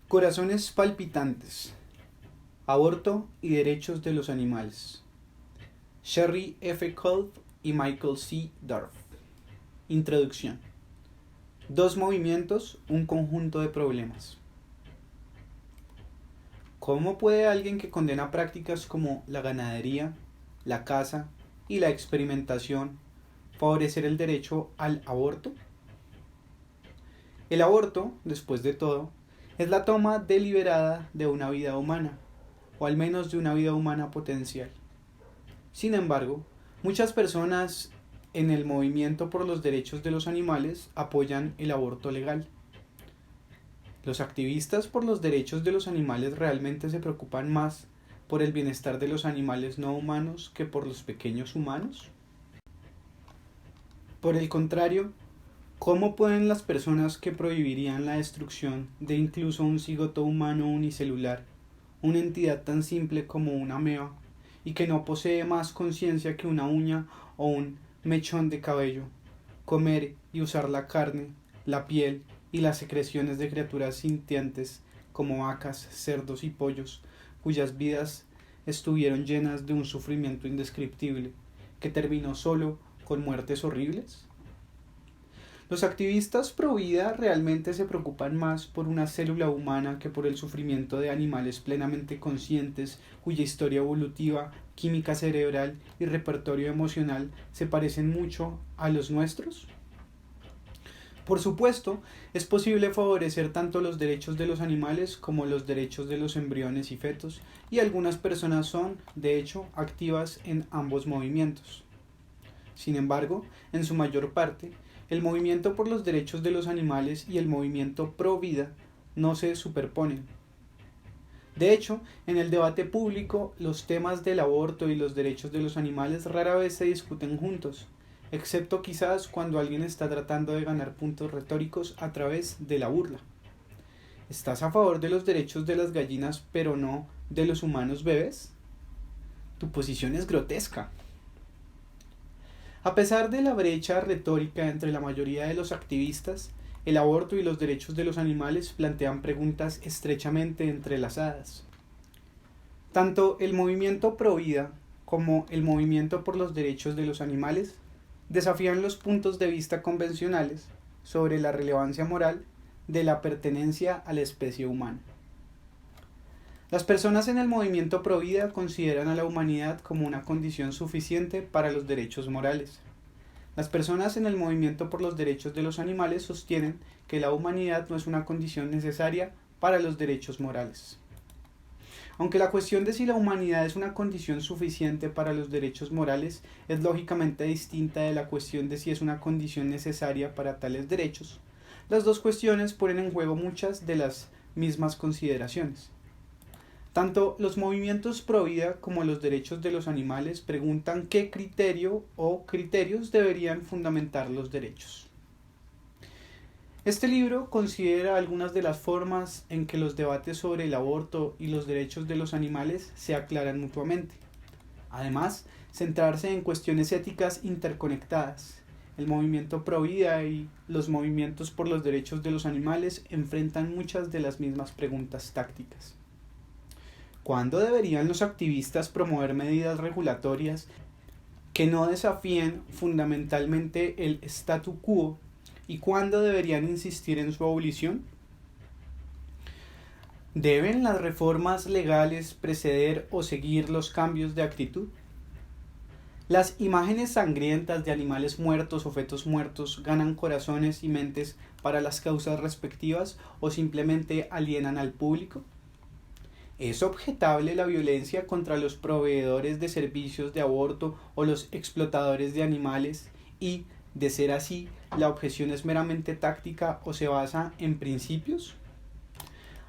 Corazones palpitantes. Aborto y derechos de los animales. Sherry F. Kolb y Michael C. Dorf. Introducción. Dos movimientos, un conjunto de problemas. ¿Cómo puede alguien que condena prácticas como la ganadería, la caza y la experimentación favorecer el derecho al aborto? El aborto, después de todo, es la toma deliberada de una vida humana, o al menos de una vida humana potencial. Sin embargo, muchas personas en el movimiento por los derechos de los animales apoyan el aborto legal. ¿Los activistas por los derechos de los animales realmente se preocupan más por el bienestar de los animales no humanos que por los pequeños humanos? Por el contrario, ¿cómo pueden las personas que prohibirían la destrucción de incluso un cigoto humano unicelular, una entidad tan simple como una ameba, y que no posee más conciencia que una uña o un mechón de cabello, comer y usar la carne, la piel y las secreciones de criaturas sintientes como vacas, cerdos y pollos, cuyas vidas estuvieron llenas de un sufrimiento indescriptible, que terminó solo con muertes horribles? Los activistas pro vida realmente se preocupan más por una célula humana que por el sufrimiento de animales plenamente conscientes cuya historia evolutiva, química cerebral y repertorio emocional se parecen mucho a los nuestros. Por supuesto, es posible favorecer tanto los derechos de los animales como los derechos de los embriones y fetos, y algunas personas son, de hecho, activas en ambos movimientos. Sin embargo, en su mayor parte, el movimiento por los derechos de los animales y el movimiento pro vida no se superponen. De hecho, en el debate público, los temas del aborto y los derechos de los animales rara vez se discuten juntos, excepto quizás cuando alguien está tratando de ganar puntos retóricos a través de la burla. ¿Estás a favor de los derechos de las gallinas pero no de los humanos bebés? Tu posición es grotesca. A pesar de la brecha retórica entre la mayoría de los activistas, el aborto y los derechos de los animales plantean preguntas estrechamente entrelazadas. Tanto el movimiento pro vida como el movimiento por los derechos de los animales desafían los puntos de vista convencionales sobre la relevancia moral de la pertenencia a la especie humana. Las personas en el movimiento pro vida consideran a la humanidad como una condición suficiente para los derechos morales. Las personas en el movimiento por los derechos de los animales sostienen que la humanidad no es una condición necesaria para los derechos morales. Aunque la cuestión de si la humanidad es una condición suficiente para los derechos morales es lógicamente distinta de la cuestión de si es una condición necesaria para tales derechos, las dos cuestiones ponen en juego muchas de las mismas consideraciones. Tanto los movimientos pro vida como los derechos de los animales preguntan qué criterio o criterios deberían fundamentar los derechos. Este libro considera algunas de las formas en que los debates sobre el aborto y los derechos de los animales se aclaran mutuamente. Además, centrarse en cuestiones éticas interconectadas. El movimiento pro vida y los movimientos por los derechos de los animales enfrentan muchas de las mismas preguntas tácticas. ¿Cuándo deberían los activistas promover medidas regulatorias que no desafíen fundamentalmente el statu quo y cuándo deberían insistir en su abolición? ¿Deben las reformas legales preceder o seguir los cambios de actitud? ¿Las imágenes sangrientas de animales muertos o fetos muertos ganan corazones y mentes para las causas respectivas o simplemente alienan al público? ¿Es objetable la violencia contra los proveedores de servicios de aborto o los explotadores de animales? Y, de ser así, ¿la objeción es meramente táctica o se basa en principios?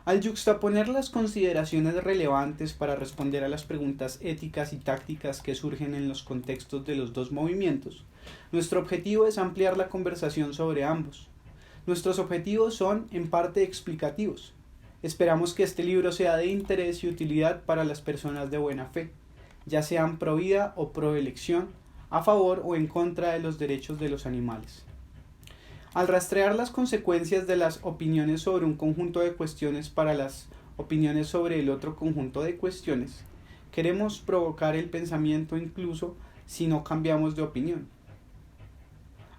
Al yuxtaponer las consideraciones relevantes para responder a las preguntas éticas y tácticas que surgen en los contextos de los dos movimientos, nuestro objetivo es ampliar la conversación sobre ambos. Nuestros objetivos son, en parte, explicativos. Esperamos que este libro sea de interés y utilidad para las personas de buena fe, ya sean pro vida o pro elección, a favor o en contra de los derechos de los animales. Al rastrear las consecuencias de las opiniones sobre un conjunto de cuestiones para las opiniones sobre el otro conjunto de cuestiones, queremos provocar el pensamiento incluso si no cambiamos de opinión.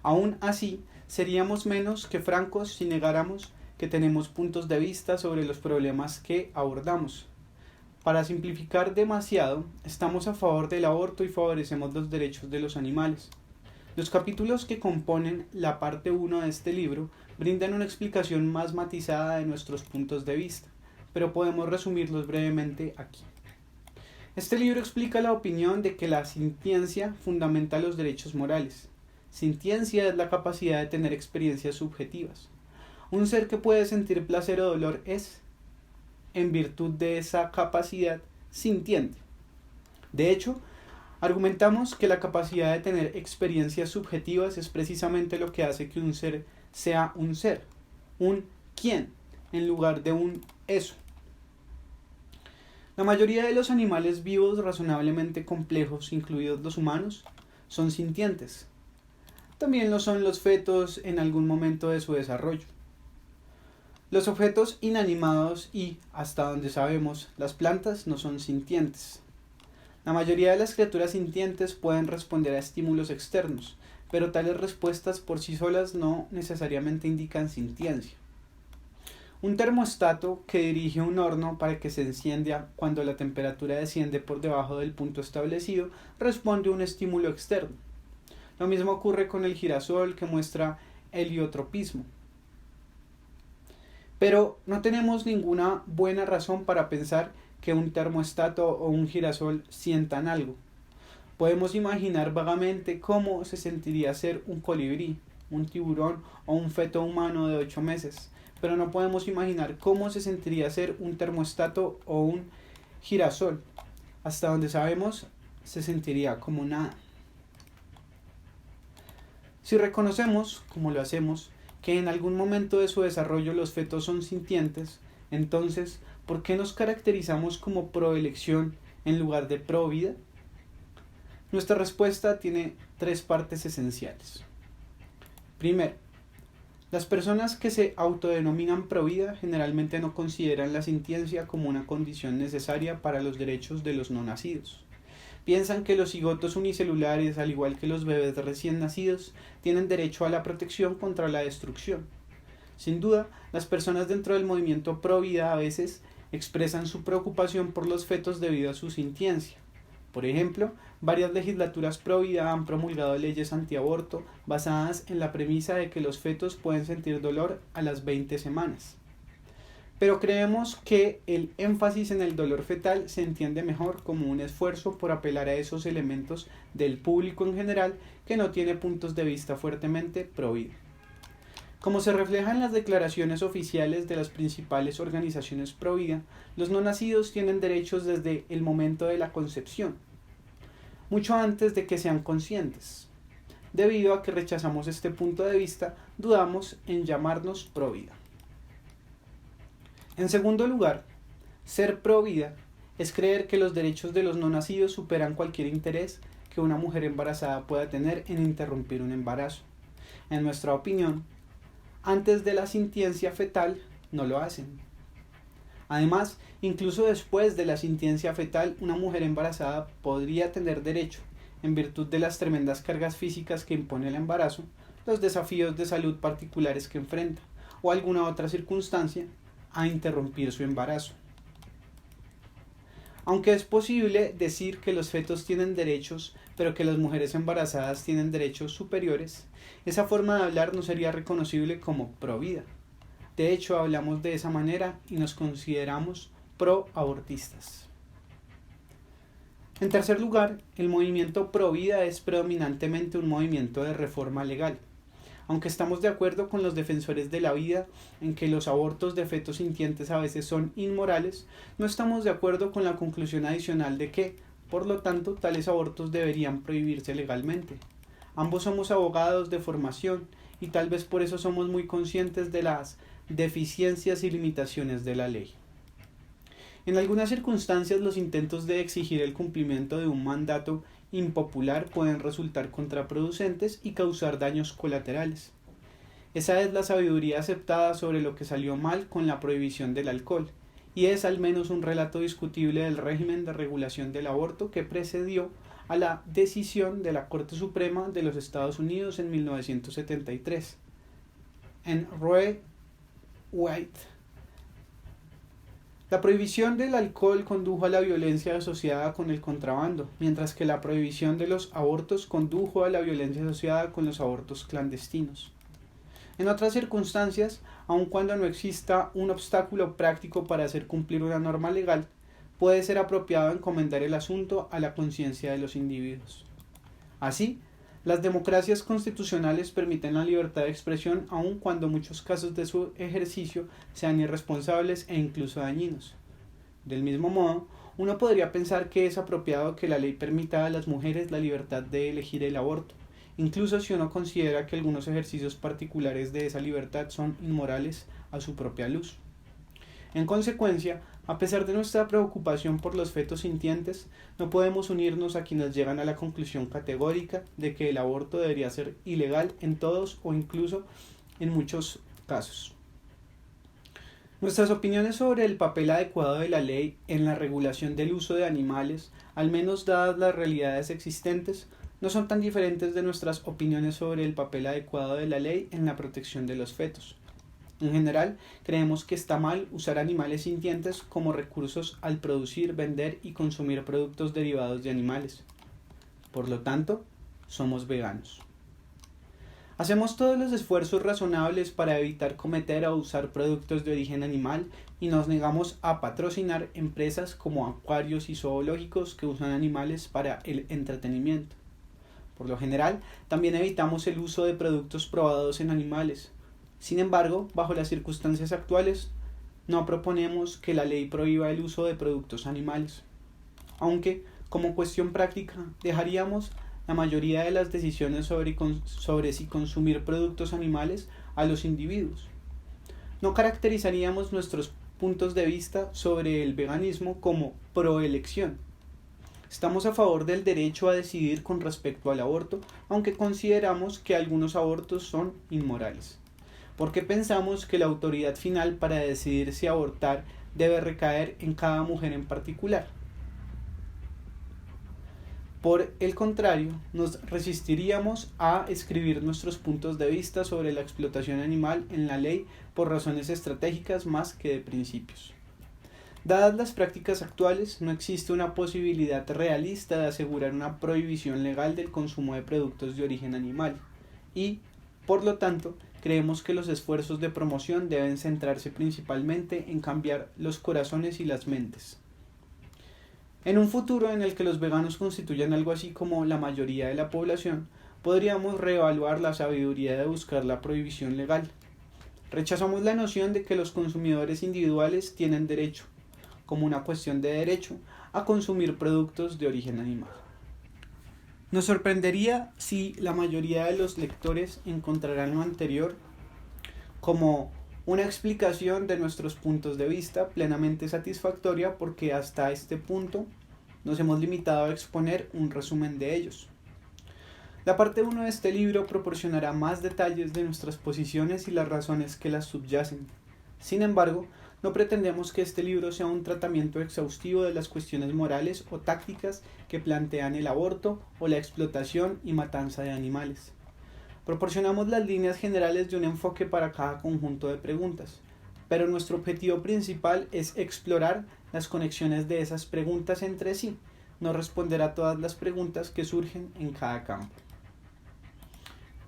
Aún así, seríamos menos que francos si negáramos que tenemos puntos de vista sobre los problemas que abordamos. Para simplificar demasiado, estamos a favor del aborto y favorecemos los derechos de los animales. Los capítulos que componen la parte 1 de este libro brindan una explicación más matizada de nuestros puntos de vista, pero podemos resumirlos brevemente aquí. Este libro explica la opinión de que la sintiencia fundamenta los derechos morales. Sintiencia es la capacidad de tener experiencias subjetivas. Un ser que puede sentir placer o dolor es, en virtud de esa capacidad, sintiente. De hecho, argumentamos que la capacidad de tener experiencias subjetivas es precisamente lo que hace que un ser sea un ser, un quién, en lugar de un eso. La mayoría de los animales vivos razonablemente complejos, incluidos los humanos, son sintientes. También lo son los fetos en algún momento de su desarrollo. Los objetos inanimados y, hasta donde sabemos, las plantas no son sintientes. La mayoría de las criaturas sintientes pueden responder a estímulos externos, pero tales respuestas por sí solas no necesariamente indican sintiencia. Un termostato que dirige un horno para que se encienda cuando la temperatura desciende por debajo del punto establecido responde a un estímulo externo. Lo mismo ocurre con el girasol que muestra heliotropismo. Pero no tenemos ninguna buena razón para pensar que un termostato o un girasol sientan algo. Podemos imaginar vagamente cómo se sentiría ser un colibrí, un tiburón o un feto humano de 8 meses, pero no podemos imaginar cómo se sentiría ser un termostato o un girasol. Hasta donde sabemos, se sentiría como nada. Si reconocemos, como lo hacemos, que en algún momento de su desarrollo los fetos son sintientes, entonces, ¿por qué nos caracterizamos como proelección en lugar de provida? Nuestra respuesta tiene 3 partes esenciales. Primero, las personas que se autodenominan provida generalmente no consideran la sintiencia como una condición necesaria para los derechos de los no nacidos. Piensan que los cigotos unicelulares, al igual que los bebés recién nacidos, tienen derecho a la protección contra la destrucción. Sin duda, las personas dentro del movimiento pro vida a veces expresan su preocupación por los fetos debido a su sintiencia. Por ejemplo, varias legislaturas pro vida han promulgado leyes antiaborto basadas en la premisa de que los fetos pueden sentir dolor a las 20 semanas. Pero creemos que el énfasis en el dolor fetal se entiende mejor como un esfuerzo por apelar a esos elementos del público en general que no tiene puntos de vista fuertemente pro vida. Como se refleja en las declaraciones oficiales de las principales organizaciones pro vida, los no nacidos tienen derechos desde el momento de la concepción, mucho antes de que sean conscientes. Debido a que rechazamos este punto de vista, dudamos en llamarnos pro vida. En segundo lugar, ser pro vida es creer que los derechos de los no nacidos superan cualquier interés que una mujer embarazada pueda tener en interrumpir un embarazo. En nuestra opinión, antes de la sintiencia fetal no lo hacen. Además, incluso después de la sintiencia fetal, una mujer embarazada podría tener derecho, en virtud de las tremendas cargas físicas que impone el embarazo, los desafíos de salud particulares que enfrenta, o alguna otra circunstancia, a interrumpir su embarazo. Aunque es posible decir que los fetos tienen derechos, pero que las mujeres embarazadas tienen derechos superiores, esa forma de hablar no sería reconocible como pro vida. De hecho, hablamos de esa manera y nos consideramos pro-abortistas. En tercer lugar, el movimiento pro vida es predominantemente un movimiento de reforma legal. Aunque estamos de acuerdo con los defensores de la vida en que los abortos de fetos sintientes a veces son inmorales, no estamos de acuerdo con la conclusión adicional de que, por lo tanto, tales abortos deberían prohibirse legalmente. Ambos somos abogados de formación y tal vez por eso somos muy conscientes de las deficiencias y limitaciones de la ley. En algunas circunstancias, los intentos de exigir el cumplimiento de un mandato impopular pueden resultar contraproducentes y causar daños colaterales. Esa es la sabiduría aceptada sobre lo que salió mal con la prohibición del alcohol, y es al menos un relato discutible del régimen de regulación del aborto que precedió a la decisión de la Corte Suprema de los Estados Unidos en 1973, en Roe Wade. La prohibición del alcohol condujo a la violencia asociada con el contrabando, mientras que la prohibición de los abortos condujo a la violencia asociada con los abortos clandestinos. En otras circunstancias, aun cuando no exista un obstáculo práctico para hacer cumplir una norma legal, puede ser apropiado encomendar el asunto a la conciencia de los individuos. Así, las democracias constitucionales permiten la libertad de expresión aun cuando muchos casos de su ejercicio sean irresponsables e incluso dañinos. Del mismo modo, uno podría pensar que es apropiado que la ley permita a las mujeres la libertad de elegir el aborto, incluso si uno considera que algunos ejercicios particulares de esa libertad son inmorales a su propia luz. En consecuencia, a pesar de nuestra preocupación por los fetos sintientes, no podemos unirnos a quienes llegan a la conclusión categórica de que el aborto debería ser ilegal en todos o incluso en muchos casos. Nuestras opiniones sobre el papel adecuado de la ley en la regulación del uso de animales, al menos dadas las realidades existentes, no son tan diferentes de nuestras opiniones sobre el papel adecuado de la ley en la protección de los fetos. En general, creemos que está mal usar animales sintientes como recursos al producir, vender y consumir productos derivados de animales. Por lo tanto, somos veganos. Hacemos todos los esfuerzos razonables para evitar cometer o usar productos de origen animal y nos negamos a patrocinar empresas como acuarios y zoológicos que usan animales para el entretenimiento. Por lo general, también evitamos el uso de productos probados en animales. Sin embargo, bajo las circunstancias actuales, no proponemos que la ley prohíba el uso de productos animales, aunque, como cuestión práctica, dejaríamos la mayoría de las decisiones sobre si consumir productos animales a los individuos. No caracterizaríamos nuestros puntos de vista sobre el veganismo como proelección. Estamos a favor del derecho a decidir con respecto al aborto, aunque consideramos que algunos abortos son inmorales, porque pensamos que la autoridad final para decidir si abortar debe recaer en cada mujer en particular. Por el contrario, nos resistiríamos a escribir nuestros puntos de vista sobre la explotación animal en la ley por razones estratégicas más que de principios. Dadas las prácticas actuales, no existe una posibilidad realista de asegurar una prohibición legal del consumo de productos de origen animal y, por lo tanto, creemos que los esfuerzos de promoción deben centrarse principalmente en cambiar los corazones y las mentes. En un futuro en el que los veganos constituyan algo así como la mayoría de la población, podríamos reevaluar la sabiduría de buscar la prohibición legal. Rechazamos la noción de que los consumidores individuales tienen derecho, como una cuestión de derecho, a consumir productos de origen animal. Nos sorprendería si la mayoría de los lectores encontrarán lo anterior como una explicación de nuestros puntos de vista plenamente satisfactoria, porque hasta este punto nos hemos limitado a exponer un resumen de ellos. La parte 1 de este libro proporcionará más detalles de nuestras posiciones y las razones que las subyacen. Sin embargo, no pretendemos que este libro sea un tratamiento exhaustivo de las cuestiones morales o tácticas que plantean el aborto o la explotación y matanza de animales. Proporcionamos las líneas generales de un enfoque para cada conjunto de preguntas, pero nuestro objetivo principal es explorar las conexiones de esas preguntas entre sí, no responder a todas las preguntas que surgen en cada campo.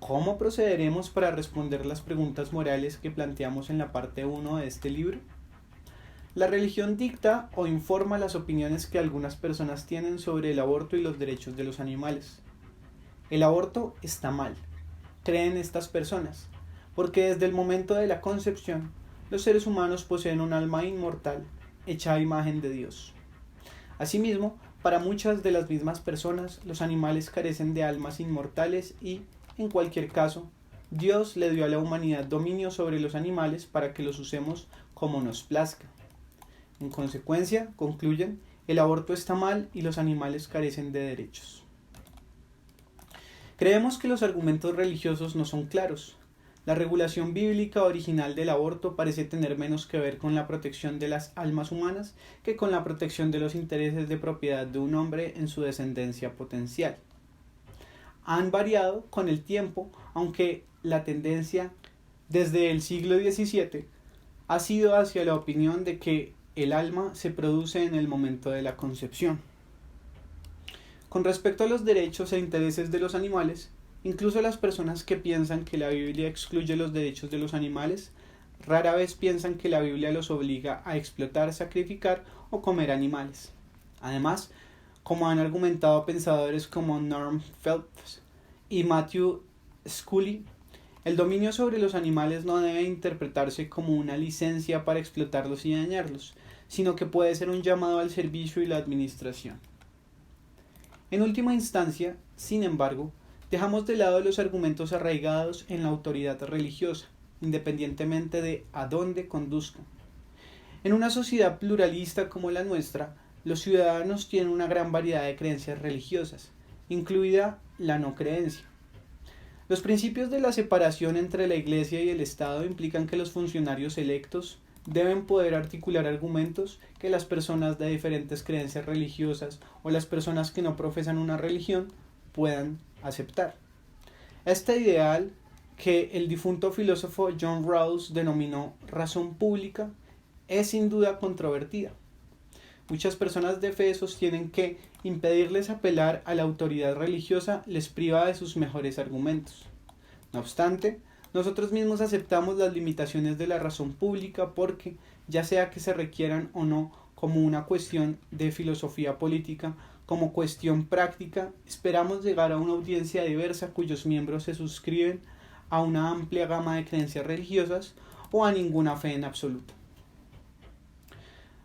¿Cómo procederemos para responder las preguntas morales que planteamos en la parte 1 de este libro? La religión dicta o informa las opiniones que algunas personas tienen sobre el aborto y los derechos de los animales. El aborto está mal, creen estas personas, porque desde el momento de la concepción, los seres humanos poseen un alma inmortal, hecha a imagen de Dios. Asimismo, para muchas de las mismas personas, los animales carecen de almas inmortales y, en cualquier caso, Dios le dio a la humanidad dominio sobre los animales para que los usemos como nos plazca. En consecuencia, concluyen, el aborto está mal y los animales carecen de derechos. Creemos que los argumentos religiosos no son claros. La regulación bíblica original del aborto parece tener menos que ver con la protección de las almas humanas que con la protección de los intereses de propiedad de un hombre en su descendencia potencial. Han variado con el tiempo, aunque la tendencia desde el siglo XVII ha sido hacia la opinión de que el alma se produce en el momento de la concepción. Con respecto a los derechos e intereses de los animales, incluso las personas que piensan que la Biblia excluye los derechos de los animales, rara vez piensan que la Biblia los obliga a explotar, sacrificar o comer animales. Además, como han argumentado pensadores como Norm Phelps y Matthew Scully, el dominio sobre los animales no debe interpretarse como una licencia para explotarlos y dañarlos, sino que puede ser un llamado al servicio y la administración. En última instancia, sin embargo, dejamos de lado los argumentos arraigados en la autoridad religiosa, independientemente de a dónde conduzcan. En una sociedad pluralista como la nuestra, los ciudadanos tienen una gran variedad de creencias religiosas, incluida la no creencia. Los principios de la separación entre la Iglesia y el Estado implican que los funcionarios electos deben poder articular argumentos que las personas de diferentes creencias religiosas o las personas que no profesan una religión puedan aceptar. Este ideal, que el difunto filósofo John Rawls denominó razón pública, es sin duda controvertida. Muchas personas de fe sostienen que impedirles apelar a la autoridad religiosa les priva de sus mejores argumentos. No obstante, nosotros mismos aceptamos las limitaciones de la razón pública porque, ya sea que se requieran o no como una cuestión de filosofía política, como cuestión práctica, esperamos llegar a una audiencia diversa cuyos miembros se suscriben a una amplia gama de creencias religiosas o a ninguna fe en absoluto.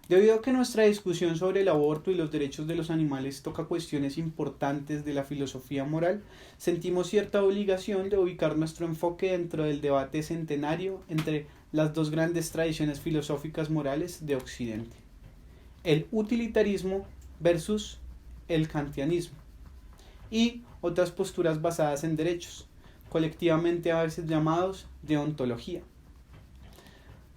Debido a que nuestra discusión sobre el aborto y los derechos de los animales toca cuestiones importantes de la filosofía moral, sentimos cierta obligación de ubicar nuestro enfoque dentro del debate centenario entre las dos grandes tradiciones filosóficas morales de Occidente: el utilitarismo versus el kantianismo, y otras posturas basadas en derechos, colectivamente a veces llamados deontología.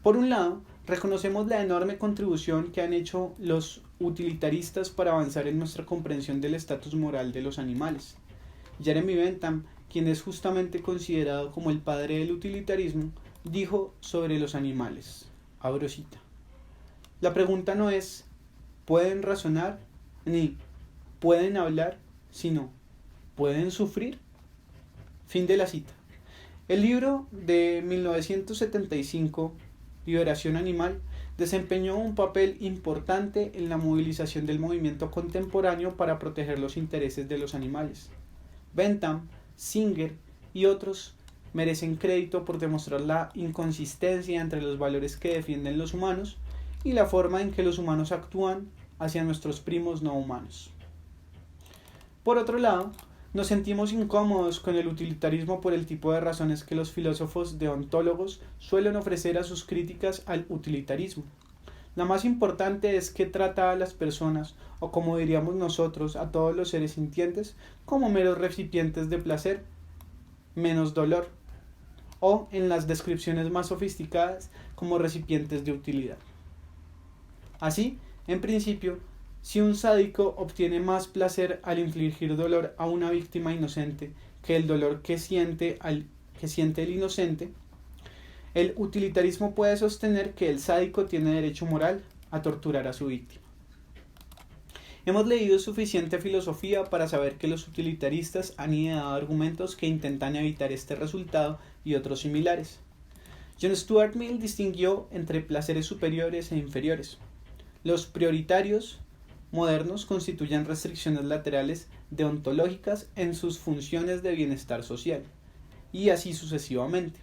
Por un lado, reconocemos la enorme contribución que han hecho los utilitaristas para avanzar en nuestra comprensión del estatus moral de los animales. Jeremy Bentham, quien es justamente considerado como el padre del utilitarismo, dijo sobre los animales, abro cita: la pregunta no es ¿pueden razonar? Ni ¿pueden hablar? Sino ¿pueden sufrir? Fin de la cita. El libro de 1975, Liberación Animal, desempeñó un papel importante en la movilización del movimiento contemporáneo para proteger los intereses de los animales. Bentham, Singer y otros merecen crédito por demostrar la inconsistencia entre los valores que defienden los humanos y la forma en que los humanos actúan hacia nuestros primos no humanos. Por otro lado, nos sentimos incómodos con el utilitarismo por el tipo de razones que los filósofos deontólogos suelen ofrecer a sus críticas al utilitarismo. La más importante es que trata a las personas, o como diríamos nosotros, a todos los seres sintientes, como meros recipientes de placer, menos dolor, o en las descripciones más sofisticadas, como recipientes de utilidad. Así, en principio, si un sádico obtiene más placer al infligir dolor a una víctima inocente que el dolor que siente el inocente, el utilitarismo puede sostener que el sádico tiene derecho moral a torturar a su víctima. Hemos leído suficiente filosofía para saber que los utilitaristas han ideado argumentos que intentan evitar este resultado y otros similares. John Stuart Mill distinguió entre placeres superiores e inferiores. Los prioritarios modernos constituyen restricciones laterales deontológicas en sus funciones de bienestar social, y así sucesivamente.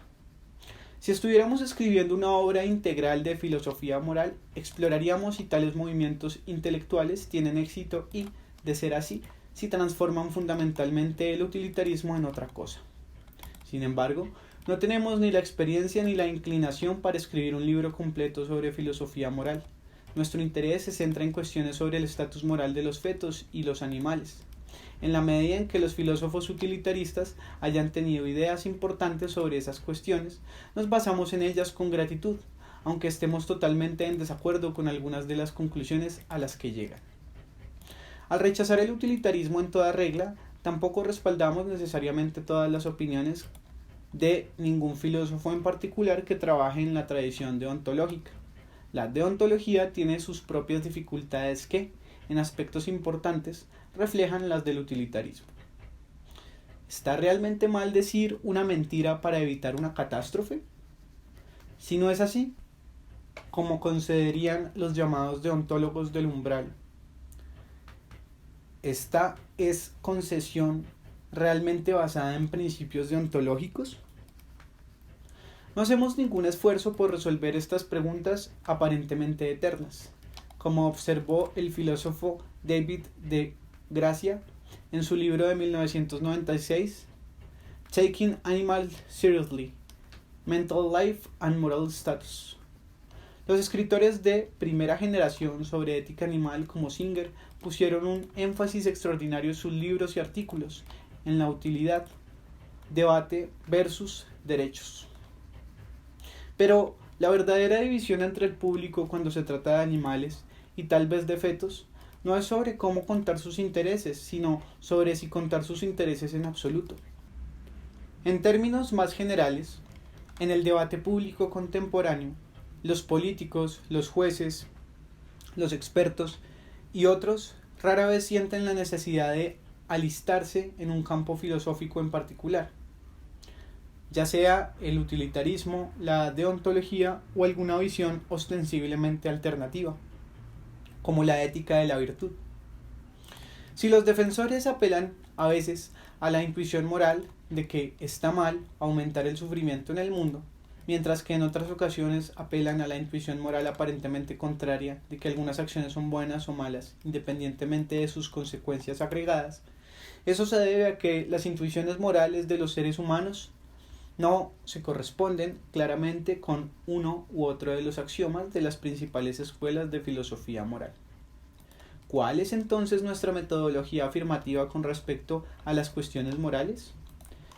Si estuviéramos escribiendo una obra integral de filosofía moral, exploraríamos si tales movimientos intelectuales tienen éxito y, de ser así, si transforman fundamentalmente el utilitarismo en otra cosa. Sin embargo, no tenemos ni la experiencia ni la inclinación para escribir un libro completo sobre filosofía moral. Nuestro interés se centra en cuestiones sobre el estatus moral de los fetos y los animales. En la medida en que los filósofos utilitaristas hayan tenido ideas importantes sobre esas cuestiones, nos basamos en ellas con gratitud, aunque estemos totalmente en desacuerdo con algunas de las conclusiones a las que llegan. Al rechazar el utilitarismo en toda regla, tampoco respaldamos necesariamente todas las opiniones de ningún filósofo en particular que trabaje en la tradición deontológica. La deontología tiene sus propias dificultades que, en aspectos importantes, reflejan las del utilitarismo. ¿Está realmente mal decir una mentira para evitar una catástrofe? Si no es así, como concederían los llamados deontólogos del umbral, ¿esta es concesión realmente basada en principios deontológicos? No hacemos ningún esfuerzo por resolver estas preguntas aparentemente eternas, como observó el filósofo David de Gracia en su libro de 1996, Taking Animals Seriously, Mental Life and Moral Status. Los escritores de primera generación sobre ética animal como Singer pusieron un énfasis extraordinario en sus libros y artículos en la utilidad, debate versus derechos. Pero la verdadera división entre el público cuando se trata de animales y tal vez de fetos no es sobre cómo contar sus intereses, sino sobre si contar sus intereses en absoluto. En términos más generales, en el debate público contemporáneo, los políticos, los jueces, los expertos y otros rara vez sienten la necesidad de alistarse en un campo filosófico en particular, ya sea el utilitarismo, la deontología o alguna visión ostensiblemente alternativa, como la ética de la virtud. Si los defensores apelan a veces a la intuición moral de que está mal aumentar el sufrimiento en el mundo, mientras que en otras ocasiones apelan a la intuición moral aparentemente contraria de que algunas acciones son buenas o malas, independientemente de sus consecuencias agregadas, eso se debe a que las intuiciones morales de los seres humanos no se corresponden claramente con uno u otro de los axiomas de las principales escuelas de filosofía moral. ¿Cuál es entonces nuestra metodología afirmativa con respecto a las cuestiones morales?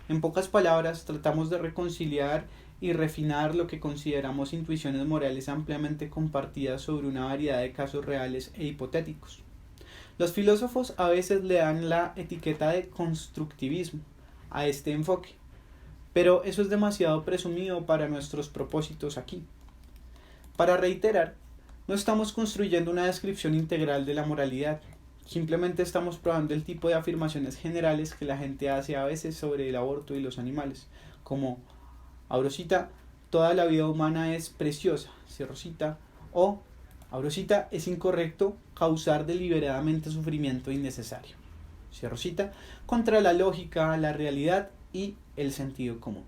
En pocas palabras, tratamos de reconciliar y refinar lo que consideramos intuiciones morales ampliamente compartidas sobre una variedad de casos reales e hipotéticos. Los filósofos a veces le dan la etiqueta de constructivismo a este enfoque, pero eso es demasiado presumido para nuestros propósitos aquí. Para reiterar, no estamos construyendo una descripción integral de la moralidad, simplemente estamos probando el tipo de afirmaciones generales que la gente hace a veces sobre el aborto y los animales, como Abrosita, toda la vida humana es preciosa, cierro cita, o Abrosita, es incorrecto causar deliberadamente sufrimiento innecesario, cierro cita, contra la lógica, la realidad y el sentido común.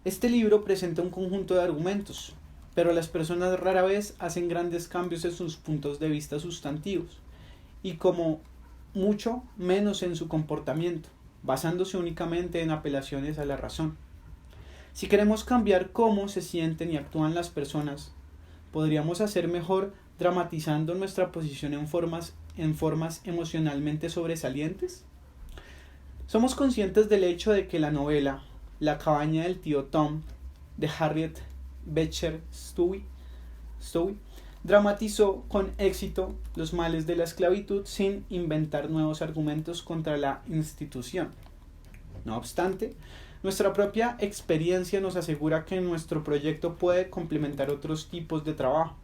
Este libro presenta un conjunto de argumentos, pero las personas rara vez hacen grandes cambios en sus puntos de vista sustantivos, y como mucho menos en su comportamiento, basándose únicamente en apelaciones a la razón. Si queremos cambiar cómo se sienten y actúan las personas, podríamos hacer mejor dramatizando nuestra posición en formas emocionalmente sobresalientes. Somos conscientes del hecho de que la novela La cabaña del tío Tom de Harriet Beecher Stowe dramatizó con éxito los males de la esclavitud sin inventar nuevos argumentos contra la institución. No obstante, nuestra propia experiencia nos asegura que nuestro proyecto puede complementar otros tipos de trabajo.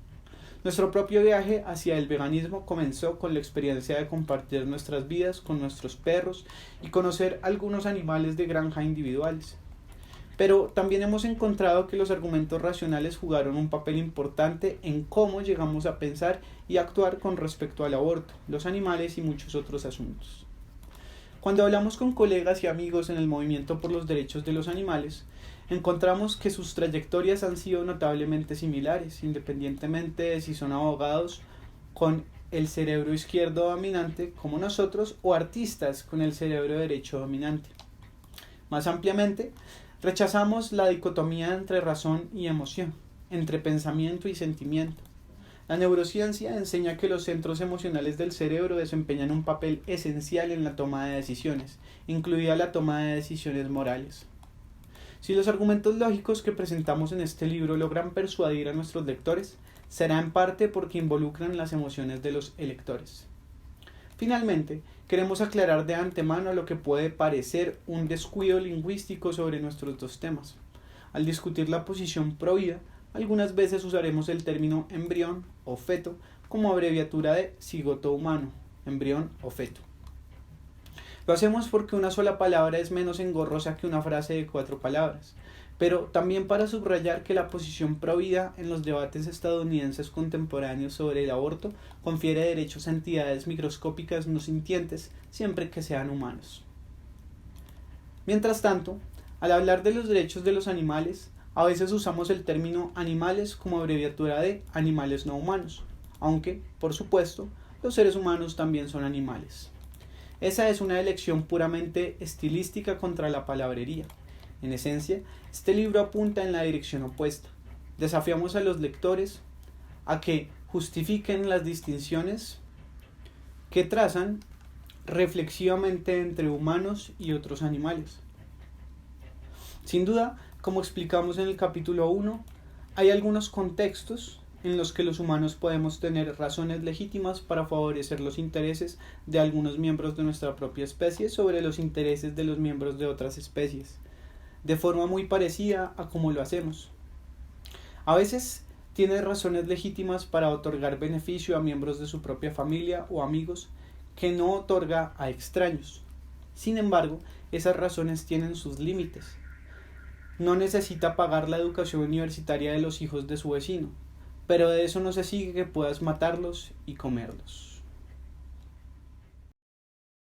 Nuestro propio viaje hacia el veganismo comenzó con la experiencia de compartir nuestras vidas con nuestros perros y conocer algunos animales de granja individuales. Pero también hemos encontrado que los argumentos racionales jugaron un papel importante en cómo llegamos a pensar y actuar con respecto al aborto, los animales y muchos otros asuntos. Cuando hablamos con colegas y amigos en el movimiento por los derechos de los animales, encontramos que sus trayectorias han sido notablemente similares, independientemente de si son abogados con el cerebro izquierdo dominante como nosotros o artistas con el cerebro derecho dominante. Más ampliamente, rechazamos la dicotomía entre razón y emoción, entre pensamiento y sentimiento. La neurociencia enseña que los centros emocionales del cerebro desempeñan un papel esencial en la toma de decisiones, incluida la toma de decisiones morales. Si los argumentos lógicos que presentamos en este libro logran persuadir a nuestros lectores, será en parte porque involucran las emociones de los electores. Finalmente, queremos aclarar de antemano lo que puede parecer un descuido lingüístico sobre nuestros dos temas. Al discutir la posición pro-vida, algunas veces usaremos el término embrión o feto como abreviatura de cigoto humano, embrión o feto. Lo hacemos porque una sola palabra es menos engorrosa que una frase de 4 palabras, pero también para subrayar que la posición pro-vida en los debates estadounidenses contemporáneos sobre el aborto confiere derechos a entidades microscópicas no sintientes siempre que sean humanos. Mientras tanto, al hablar de los derechos de los animales, a veces usamos el término animales como abreviatura de animales no humanos, aunque, por supuesto, los seres humanos también son animales. Esa es una elección puramente estilística contra la palabrería. En esencia, este libro apunta en la dirección opuesta. Desafiamos a los lectores a que justifiquen las distinciones que trazan reflexivamente entre humanos y otros animales. Sin duda, como explicamos en el capítulo 1, hay algunos contextos en los que los humanos podemos tener razones legítimas para favorecer los intereses de algunos miembros de nuestra propia especie sobre los intereses de los miembros de otras especies, de forma muy parecida a como lo hacemos. A veces tiene razones legítimas para otorgar beneficio a miembros de su propia familia o amigos que no otorga a extraños. Sin embargo, esas razones tienen sus límites. No necesita pagar la educación universitaria de los hijos de su vecino, pero de eso no se sigue que puedas matarlos y comerlos.